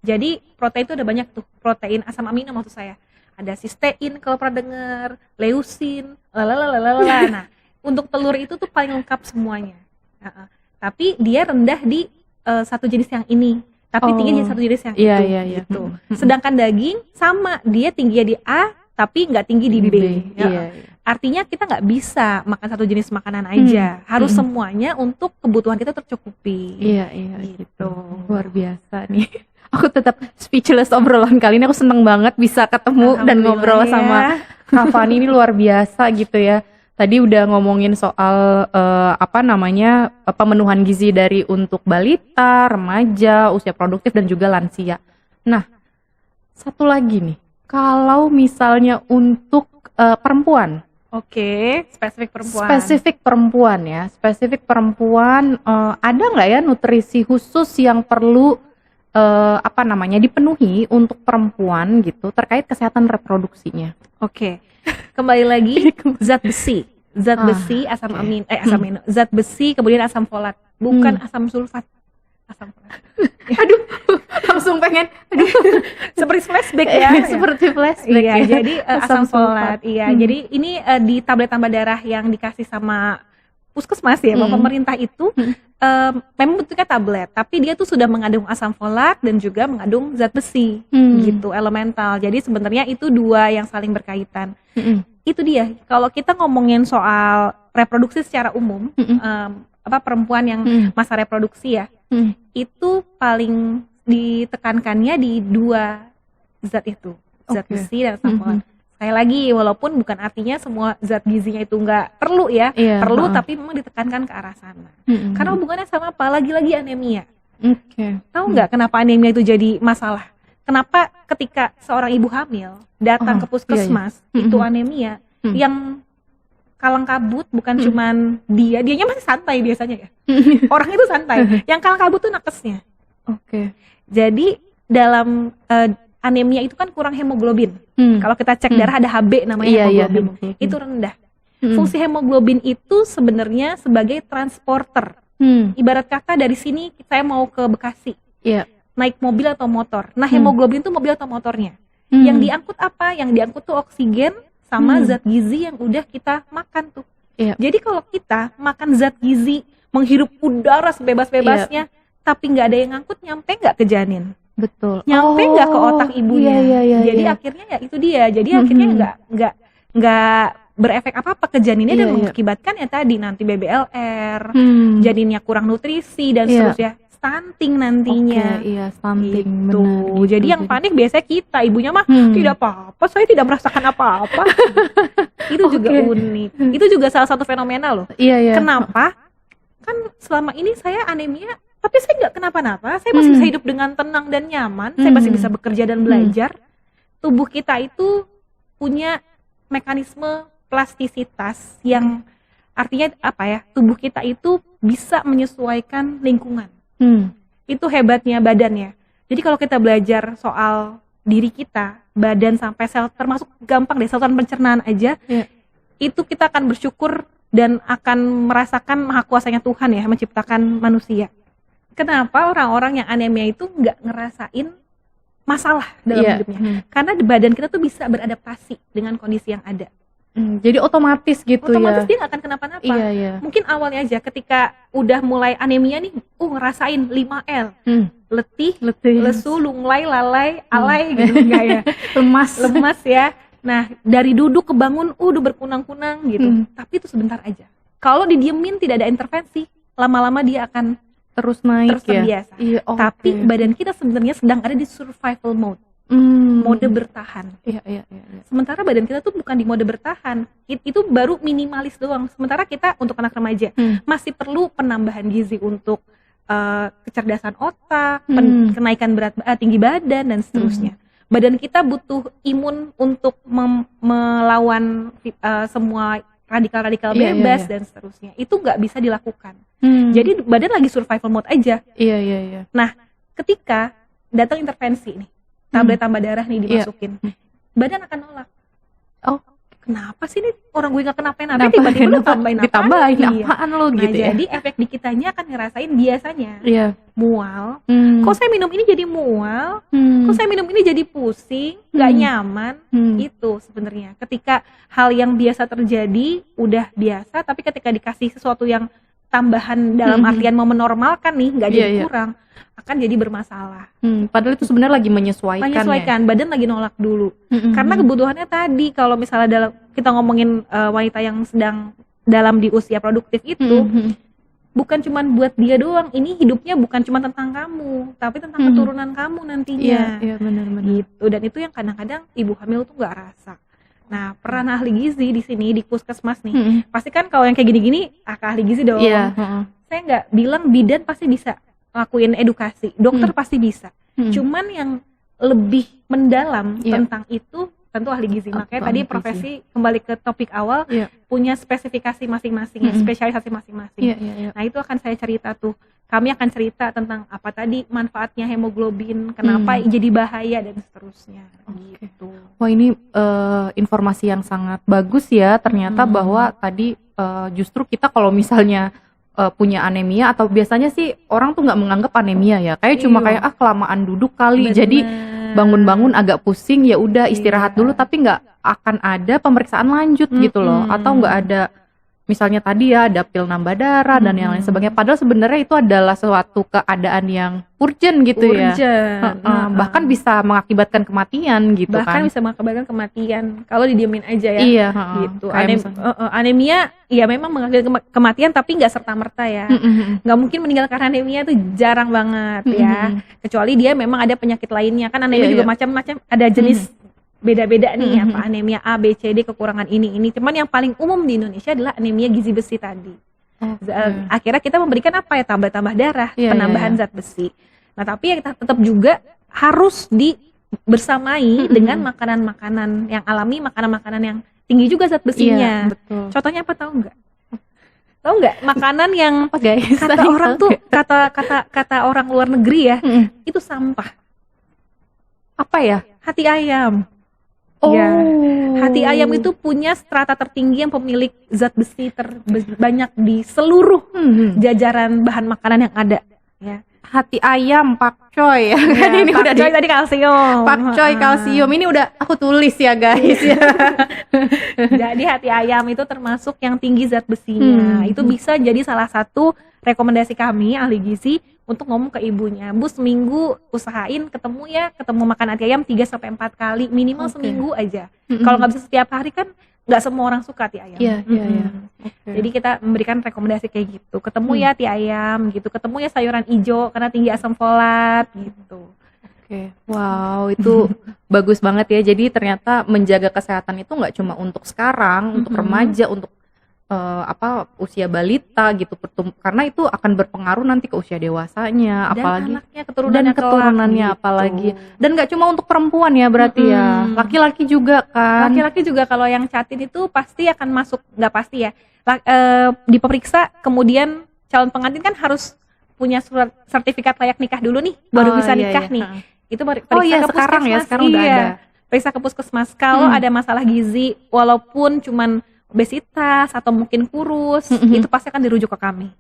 Jadi protein itu ada banyak tuh, protein asam amino maksud saya. Ada sistein kalau pernah dengar, leusin, Nah, untuk telur itu tuh paling lengkap semuanya. Tapi dia rendah di satu jenis yang ini, tapi tinggi di satu jenis yang itu. Gitu. Sedangkan daging sama, dia tingginya di A, tapi nggak tinggi di B. Artinya kita nggak bisa makan satu jenis makanan aja, harus semuanya untuk kebutuhan kita tercukupi. Gitu. Luar biasa nih. Aku tetap speechless obrolan kali ini. Aku seneng banget bisa ketemu dan ngobrol sama Kak Fani, ini luar biasa gitu ya. Tadi udah ngomongin soal pemenuhan gizi dari untuk balita, remaja, usia produktif dan juga lansia. Nah, satu lagi nih, kalau misalnya untuk perempuan Oke, spesifik perempuan. Spesifik perempuan ya, spesifik perempuan, ada nggak ya nutrisi khusus yang perlu dipenuhi untuk perempuan gitu terkait kesehatan reproduksinya? Oke, kembali lagi zat besi, asam amino, zat besi, kemudian asam folat, bukan asam sulfat, asam folat. Aduh, langsung pengen, seperti flashback ya. Seperti flashback Iya, ya. jadi asam folat, iya. Jadi ini di tablet tambah darah yang dikasih sama puskesmas ya, pemerintah itu memang bentuknya tablet, tapi dia tuh sudah mengandung asam folat dan juga mengandung zat besi, gitu, elemental. Jadi sebenarnya itu dua yang saling berkaitan. Itu dia. Kalau kita ngomongin soal reproduksi secara umum, perempuan yang masa reproduksi ya, itu paling ditekankannya di dua zat itu, zat besi dan asam folat. Sekali lagi, walaupun bukan artinya semua zat gizinya itu nggak perlu ya, perlu tapi memang ditekankan ke arah sana. Karena hubungannya sama apa? Lagi-lagi anemia. Tahu nggak kenapa anemia itu jadi masalah? Kenapa ketika seorang ibu hamil datang ke puskesmas itu anemia, yang kalang kabut bukan cuman dianya masih santai biasanya ya. Orang itu santai. Yang kalang kabut tuh nakesnya. Jadi dalam anemia itu kan kurang hemoglobin. Kalau kita cek darah ada Hb namanya hemoglobin. Itu rendah. Fungsi hemoglobin itu sebenarnya sebagai transporter. Ibarat kata dari sini saya mau ke Bekasi. Naik mobil atau motor. Nah, hemoglobin itu mobil atau motornya. Yang diangkut apa? Yang diangkut tuh oksigen sama zat gizi yang udah kita makan tuh. Jadi kalau kita makan zat gizi, menghirup udara sebebas-bebasnya, tapi nggak ada yang ngangkut, nyampe nggak ke janin? Betul. Nyampe nggak ke otak ibunya? Jadi akhirnya ya itu dia. Jadi akhirnya nggak berefek apa-apa ke janinnya dan mengakibatkan ya tadi nanti BBLR, janinnya kurang nutrisi dan seterusnya. Stunting nantinya. Stunting. Gitu. Jadi yang panik biasanya kita, ibunya mah tidak apa-apa, saya tidak merasakan apa-apa. Itu juga unik. Itu juga salah satu fenomena loh. Kenapa? Kan selama ini saya anemia, tapi saya nggak kenapa-napa, saya masih bisa hidup dengan tenang dan nyaman, saya masih bisa bekerja dan belajar. Tubuh kita itu punya mekanisme plastisitas yang artinya apa ya? Tubuh kita itu bisa menyesuaikan lingkungan. Itu hebatnya badan ya. Jadi kalau kita belajar soal diri kita, badan sampai sel, termasuk gampang deh saluran pencernaan aja, itu kita akan bersyukur dan akan merasakan maha kuasanya Tuhan ya menciptakan manusia. Kenapa orang-orang yang anemia itu nggak ngerasain masalah dalam hidupnya? Karena badan kita tuh bisa beradaptasi dengan kondisi yang ada. Jadi otomatis gitu otomatis dia nggak akan kenapa-napa. Mungkin awalnya aja ketika udah mulai anemia nih, ngerasain 5L. Letih, lesu, lunglai, lalai, alay gitu enggak ya. Lemas ya. Nah, dari duduk ke bangun udah berkunang-kunang gitu. Tapi itu sebentar aja. Kalau didiemin tidak ada intervensi, lama-lama dia akan terus naik, terus terbiasa. Tapi badan kita sebenarnya sedang ada di survival mode. Mode bertahan. Sementara badan kita tuh bukan di mode bertahan. Itu baru minimalis doang. Sementara kita untuk anak remaja masih perlu penambahan gizi untuk kecerdasan otak, kenaikan tinggi badan dan seterusnya. Badan kita butuh imun untuk melawan semua radikal-radikal bebas dan seterusnya. Itu nggak bisa dilakukan. Jadi badan lagi survival mode aja. Nah, ketika datang intervensi nih, tablet tambah darah nih dimasukin, badan akan nolak. Kenapa sih nih orang gue gak kenapa-napa, tiba-tiba lu tambahin apaan lo gitu ya. Jadi efek di kitanya akan ngerasain biasanya mual. Kok saya minum ini jadi mual? Kok saya minum ini jadi pusing, gak nyaman? Itu sebenarnya ketika hal yang biasa terjadi udah biasa, tapi ketika dikasih sesuatu yang tambahan dalam artian mau menormalkan nih, gak jadi kurang, akan jadi bermasalah. Padahal itu sebenarnya lagi menyesuaikan. Badan lagi nolak dulu. Karena kebutuhannya tadi, kalau misalnya kita ngomongin wanita yang sedang dalam di usia produktif itu, bukan cuma buat dia doang. Ini hidupnya bukan cuma tentang kamu, tapi tentang keturunan kamu nantinya. Benar-benar. Gitu. Dan itu yang kadang-kadang ibu hamil tuh nggak rasa. Nah, peran ahli gizi di sini di puskesmas nih, pasti kan kalau yang kayak gini-gini ahli gizi dong. Saya nggak bilang bidan pasti bisa lakuin edukasi, dokter pasti bisa. Cuman yang lebih mendalam tentang itu tentu ahli gizi. Makanya ahli tadi gizi. profesi kembali ke topik awal, punya spesifikasi masing-masing, spesialisasi masing-masing. Nah itu akan saya cerita tuh. Kami akan cerita tentang apa tadi manfaatnya hemoglobin, kenapa jadi bahaya dan seterusnya. Gitu. Wah ini informasi yang sangat bagus ya. Ternyata bahwa tadi justru kita kalau misalnya punya anemia, atau biasanya sih orang tuh nggak menganggap anemia ya. Kayak cuma kayak kelamaan duduk kali. Bener. Jadi bangun-bangun agak pusing, ya udah istirahat dulu, tapi nggak akan ada pemeriksaan lanjut gitu loh. Atau nggak ada misalnya tadi ya ada pil nambah darah dan yang lain sebagainya. Padahal sebenarnya itu adalah suatu keadaan yang urgent gitu ya. Bahkan bisa mengakibatkan kematian gitu bahkan kan. bisa mengakibatkan kematian kalau didiemin aja ya. Iya, gitu. kayak Anemia ya memang mengakibatkan kematian tapi nggak serta merta ya. Nggak mungkin meninggal karena anemia, itu jarang banget ya. Kecuali dia memang ada penyakit lainnya, kan anemia juga macam-macam, ada jenis beda-beda nih, apa anemia A, B, C, D, kekurangan ini. Cuman yang paling umum di Indonesia adalah anemia gizi besi tadi. Akhirnya kita memberikan apa ya, tambah darah, penambahan zat besi. Nah tapi ya kita tetap juga harus bersamai dengan makanan-makanan yang alami, makanan-makanan yang tinggi juga zat besinya. Betul. Contohnya apa, tahu nggak? Tahu nggak makanan yang guys, kata orang tuh kata orang luar negeri ya, itu sampah. Apa ya? Hati ayam. Ya, hati ayam itu punya strata tertinggi yang pemilik zat besi terbanyak di seluruh jajaran bahan makanan yang ada. Ya. Hati ayam, pakcoy ya. Kan ini udah tadi kalsium. Pakcoy kalsium ini udah aku tulis ya guys ya. Jadi hati ayam itu termasuk yang tinggi zat besinya. Itu bisa jadi salah satu rekomendasi kami ahli gizi untuk ngomong ke ibunya, Bu seminggu usahain ketemu makan hati ayam 3-4 kali minimal seminggu aja. Kalau nggak bisa setiap hari kan nggak semua orang suka hati ayam. Iya. Jadi kita memberikan rekomendasi kayak gitu. Ketemu ya hati ayam gitu, ketemu ya sayuran hijau karena tinggi asam folat gitu. Wow, itu bagus banget ya. Jadi ternyata menjaga kesehatan itu nggak cuma untuk sekarang, untuk remaja, untuk usia balita gitu, karena itu akan berpengaruh nanti ke usia dewasanya, dan apalagi anaknya, keturunannya apalagi. Dan nggak cuma untuk perempuan ya berarti ya, laki-laki juga kan. Laki-laki juga kalau yang catin itu pasti akan masuk, nggak pasti ya, diperiksa, kemudian calon pengantin kan harus punya surat sertifikat layak nikah dulu nih, baru bisa nikah nih. Itu periksa ke sekarang puskesmas. ya, sekarang udah ada. Periksa ke puskesmas kalau ada masalah gizi, walaupun cuman obesitas atau mungkin kurus, itu pasti akan dirujuk ke kami.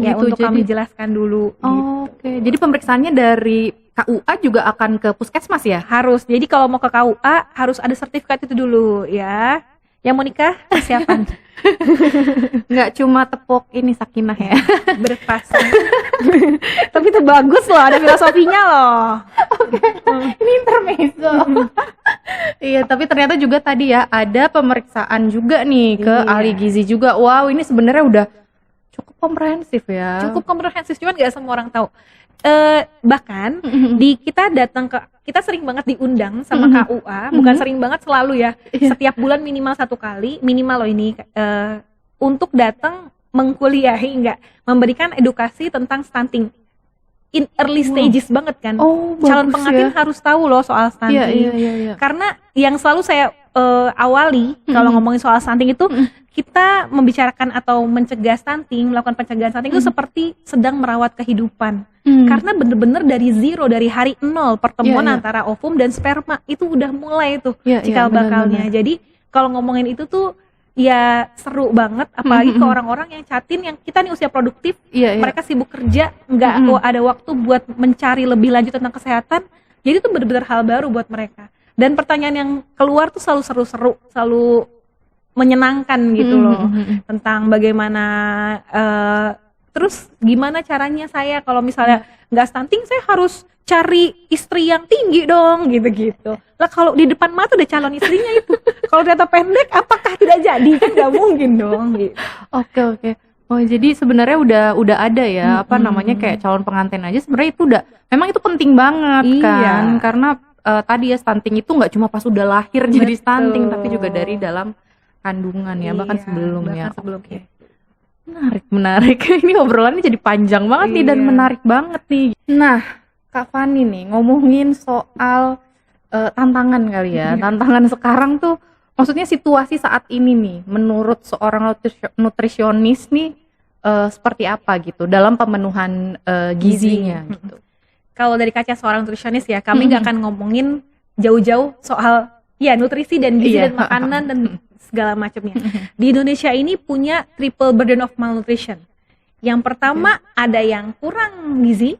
Ya, Gitu. untuk kami jelaskan dulu. Gitu. Jadi pemeriksaannya dari KUA juga akan ke puskesmas ya? Harus. Jadi kalau mau ke KUA harus ada sertifikat itu dulu ya. Yang mau nikah persiapan. Nggak cuma tepuk ini sakinah ya. Berpasang. Tapi itu bagus loh, ada filosofinya loh. Ini intermezzo. Iya, tapi ternyata juga tadi ya ada pemeriksaan juga nih ke ahli gizi juga. Wow, ini sebenarnya udah cukup komprehensif ya. Cukup komprehensif, cuman nggak semua orang tahu. Bahkan kita sering banget diundang sama KUA, bukan sering banget, selalu ya. Setiap bulan minimal 1 kali, minimal loh ini, untuk datang mengkuliahi, memberikan edukasi tentang stunting. In early stages banget kan. Calon pengantin harus tahu loh soal stunting. Karena yang selalu saya awali kalau ngomongin soal stunting itu, kita membicarakan atau mencegah stunting, melakukan pencegahan stunting itu seperti sedang merawat kehidupan. Karena bener-bener dari zero, dari hari 0 pertemuan antara ovum dan sperma itu udah mulai tuh cikal bakalnya. Jadi kalau ngomongin itu tuh ya seru banget, apalagi ke orang-orang yang catin, yang kita nih usia produktif, mereka sibuk kerja, nggak ada waktu buat mencari lebih lanjut tentang kesehatan. Jadi itu benar-benar hal baru buat mereka. Dan pertanyaan yang keluar tuh selalu seru-seru, selalu menyenangkan gitu loh, tentang bagaimana terus gimana caranya saya kalau misalnya nggak stunting, saya harus cari istri yang tinggi dong, gitu-gitu. Lah kalau di depan mata udah calon istrinya itu, kalau ternyata pendek, apakah tidak jadi? Kan nggak mungkin dong. Gitu. Oke. Oh, jadi sebenarnya udah ada ya, apa namanya, kayak calon pengantin aja sebenarnya itu udah, memang itu penting banget kan, karena tadi ya stunting itu nggak cuma pas udah lahir jadi stunting, tapi juga dari dalam kandungan ya, bahkan sebelumnya. Menarik. Ini obrolannya jadi panjang banget nih dan menarik banget nih. Nah, Kak Fani nih ngomongin soal tantangan kali ya. Tantangan sekarang tuh, maksudnya situasi saat ini nih, menurut seorang nutrisionis nih seperti apa gitu dalam pemenuhan gizinya gitu. Kalau dari kaca seorang nutrisionis ya, kami nggak akan ngomongin jauh-jauh soal ya nutrisi dan gizi dan makanan dan segala macamnya. Di Indonesia ini punya triple burden of malnutrition. Yang pertama ada yang kurang gizi,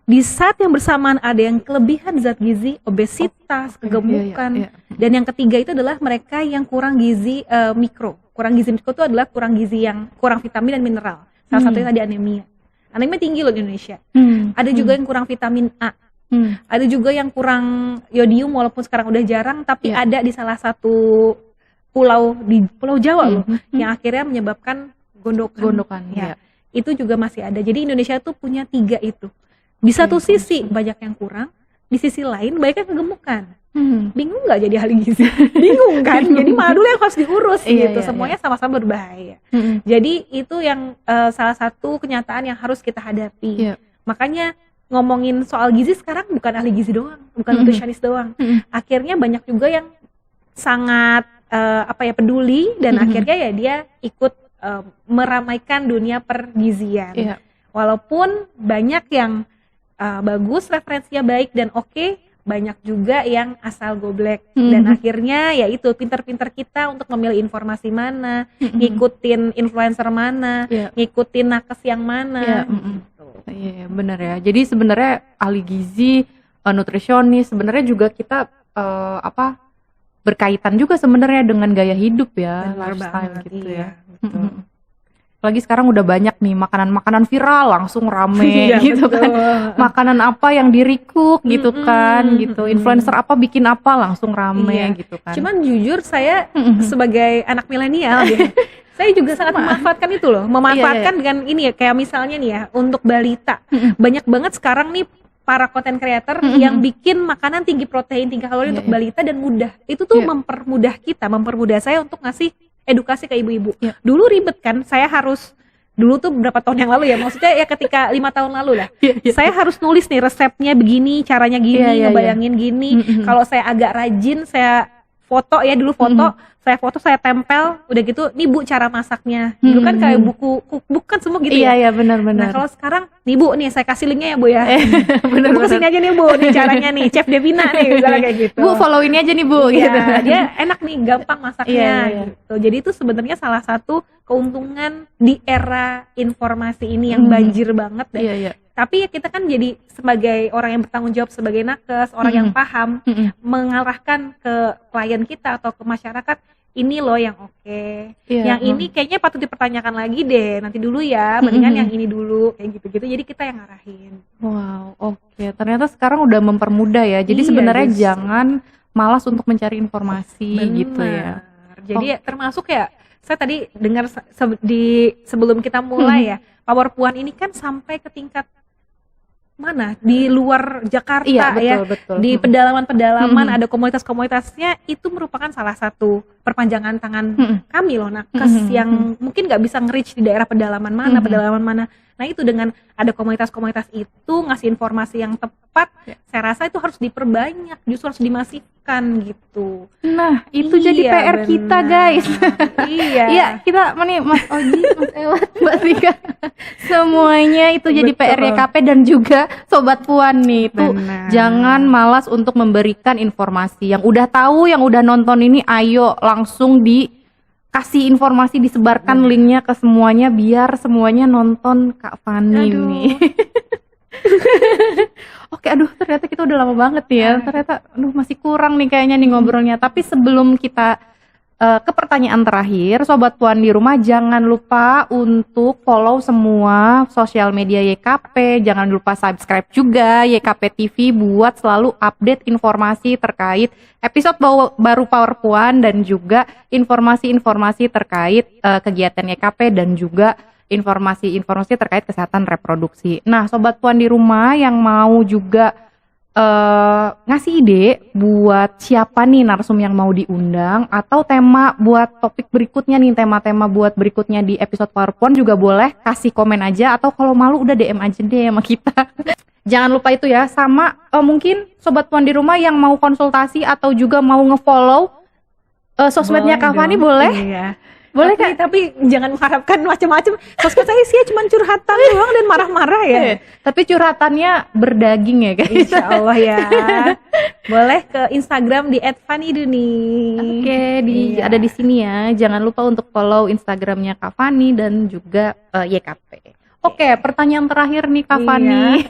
di saat yang bersamaan ada yang kelebihan zat gizi, obesitas, kegemukan, dan yang ketiga itu adalah mereka yang kurang gizi mikro. Kurang gizi mikro itu adalah kurang gizi yang kurang vitamin dan mineral. Salah satunya tadi anemia. Anemia tinggi loh di Indonesia. Ada juga yang kurang vitamin A. Ada juga yang kurang yodium walaupun sekarang udah jarang, tapi ada di salah satu pulau di Pulau Jawa loh, yang akhirnya menyebabkan gondokan. Ya. Itu juga masih ada. Jadi Indonesia tuh punya 3 itu. Di satu sisi banyak yang kurang, di sisi lain banyak yang kegemukan. Bingung nggak jadi ahli gizi? Bingung kan? Jadi malah dulu yang harus diurus gitu. Semuanya sama-sama berbahaya. Jadi itu yang salah satu kenyataan yang harus kita hadapi. Makanya ngomongin soal gizi sekarang bukan ahli gizi doang, bukan nutritionist doang. Akhirnya banyak juga yang sangat peduli dan akhirnya ya dia ikut meramaikan dunia pergizian. Walaupun banyak yang bagus, referensinya baik dan oke, banyak juga yang asal goblek. Dan akhirnya ya itu pinter-pinter kita untuk memilih informasi mana, ngikutin influencer mana, ngikutin nakes yang mana. Iya, benar ya. Jadi sebenarnya ahli gizi, nutrisionis sebenarnya juga kita berkaitan juga sebenarnya dengan gaya hidup ya, lifestyle gitu ya. Betul. Apalagi sekarang udah banyak nih makanan-makanan viral langsung rame gitu kan. Makanan apa yang di-recook gitu kan gitu. Influencer apa bikin apa langsung rame gitu kan. Cuman jujur saya sebagai anak milenial saya juga sangat memanfaatkan itu loh. Memanfaatkan dengan ini ya, kayak misalnya nih ya untuk balita. Banyak banget sekarang nih para content creator yang bikin makanan tinggi protein, tinggi kalori untuk balita dan mudah. Itu tuh mempermudah saya untuk ngasih edukasi ke ibu-ibu. Dulu ribet kan, saya harus dulu tuh berapa tahun yang lalu ya, maksudnya ya ketika 5 tahun lalu lah, saya harus nulis nih resepnya begini, caranya gini, ngebayangin gini. Kalau saya agak rajin, saya foto ya dulu saya tempel, udah gitu, nih Bu cara masaknya. Dulu kan kayak buku cookbook kan semua gitu ya. Iya benar-benar. Nah kalau sekarang, nih Bu nih saya kasih linknya ya Bu ya. Bu kesini aja nih Bu, nih caranya nih, Chef Devina nih, misalnya kayak gitu. Bu follow ini aja nih Bu. Gitu. Dia enak nih, gampang masaknya gitu. Jadi itu sebenarnya salah satu keuntungan di era informasi ini yang banjir banget. Tapi ya kita kan jadi sebagai orang yang bertanggung jawab sebagai nakes, orang yang paham, mengarahkan ke klien kita atau ke masyarakat, ini loh yang oke. Yang ini kayaknya patut dipertanyakan lagi deh, nanti dulu ya, mendingan yang ini dulu, kayak gitu-gitu. Jadi kita yang ngarahin. Wow, oke. Ternyata sekarang udah mempermudah ya. Jadi sebenarnya jangan malas untuk mencari informasi gitu ya. Jadi termasuk ya, saya tadi dengar sebelum kita mulai ya, PowerPoint ini kan sampai ke tingkat mana di luar Jakarta betul. Di pedalaman-pedalaman ada komunitas-komunitasnya, itu merupakan salah satu perpanjangan tangan kami loh nakes yang mungkin nggak bisa nge-reach di daerah pedalaman mana. Nah itu dengan ada komunitas-komunitas itu ngasih informasi yang tepat, saya rasa itu harus diperbanyak, justru harus dimasifkan gitu. Nah itu jadi PR kita guys. Iya kita Mas Oji, Mas Ewat, Mbak Rika, semuanya itu jadi PR YKP dan juga Sobat Puan nih tuh. Jangan malas untuk memberikan informasi. Yang udah tahu, yang udah nonton ini, ayo langsung kasih informasi, disebarkan linknya ke semuanya biar semuanya nonton Kak Fani nih. Oke, ternyata kita udah lama banget ya. Ternyata masih kurang nih kayaknya nih ngobrolnya. Tapi sebelum kita ke pertanyaan terakhir, Sobat Puan di rumah jangan lupa untuk follow semua sosial media YKP. Jangan lupa subscribe juga YKP TV buat selalu update informasi terkait episode baru Power Puan dan juga informasi-informasi terkait kegiatan YKP dan juga informasi-informasi terkait kesehatan reproduksi. Nah, Sobat Puan di rumah yang mau juga ngasih ide buat siapa nih narsum yang mau diundang atau tema buat topik berikutnya nih, tema-tema buat berikutnya di episode PowerPoint juga boleh kasih komen aja, atau kalau malu udah DM aja deh sama kita. Jangan lupa itu ya. Sama mungkin Sobat Puan di rumah yang mau konsultasi atau juga mau nge-follow sosmednya Kak Fani boleh? Iya. Boleh kan? Tapi jangan mengharapkan macam-macam. Sosmed saya sih cuma curhatan doang dan marah-marah ya. Tapi curhatannya berdaging ya guys. Insya Allah ya. Boleh ke Instagram di @faniduni. Oke, ada di sini ya. Jangan lupa untuk follow Instagramnya Kak Fani dan juga YKP. Oke, pertanyaan terakhir nih Kak Fani.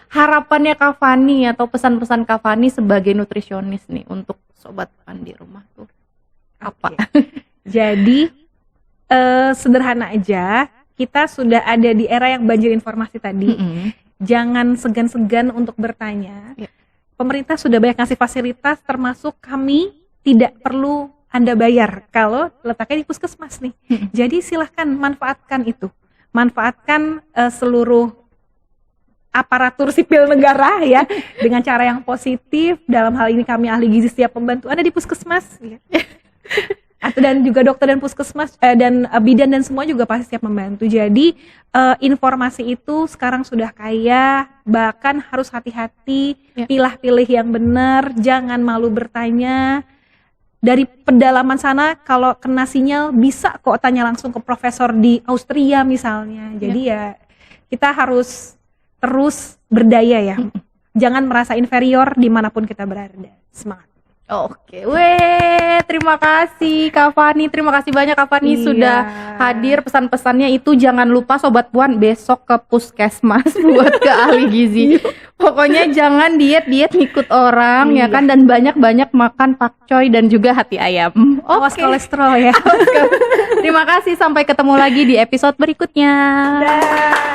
Harapannya Kak Fani atau pesan-pesan Kak Fani sebagai nutrisionis nih untuk Sobat Puan di rumah tuh apa? Jadi sederhana aja, kita sudah ada di era yang banjir informasi tadi. Jangan segan-segan untuk bertanya. Pemerintah sudah banyak ngasih fasilitas, termasuk kami tidak perlu Anda bayar kalau letaknya di puskesmas nih. Jadi silahkan manfaatkan itu. Manfaatkan seluruh aparatur sipil negara ya dengan cara yang positif. Dalam hal ini kami ahli gizi siap membantu Anda di puskesmas ya. Dan juga dokter dan puskesmas dan bidan dan semua juga pasti siap membantu. Jadi informasi itu sekarang sudah kaya, bahkan harus hati-hati, pilih-pilih yang benar, jangan malu bertanya. Dari pedalaman sana kalau kena sinyal bisa kok tanya langsung ke profesor di Austria misalnya. Jadi ya kita harus terus berdaya ya. Jangan merasa inferior dimanapun kita berada. Semangat. Oke, terima kasih Kak Fani, terima kasih banyak Kak Fani sudah hadir. Pesan-pesannya itu jangan lupa Sobat Puan besok ke puskesmas buat ke ahli gizi. Pokoknya jangan diet ngikut orang ya kan, dan banyak-banyak makan pakcoy dan juga hati ayam. Awas kolesterol ya. Terima kasih, sampai ketemu lagi di episode berikutnya. Dah.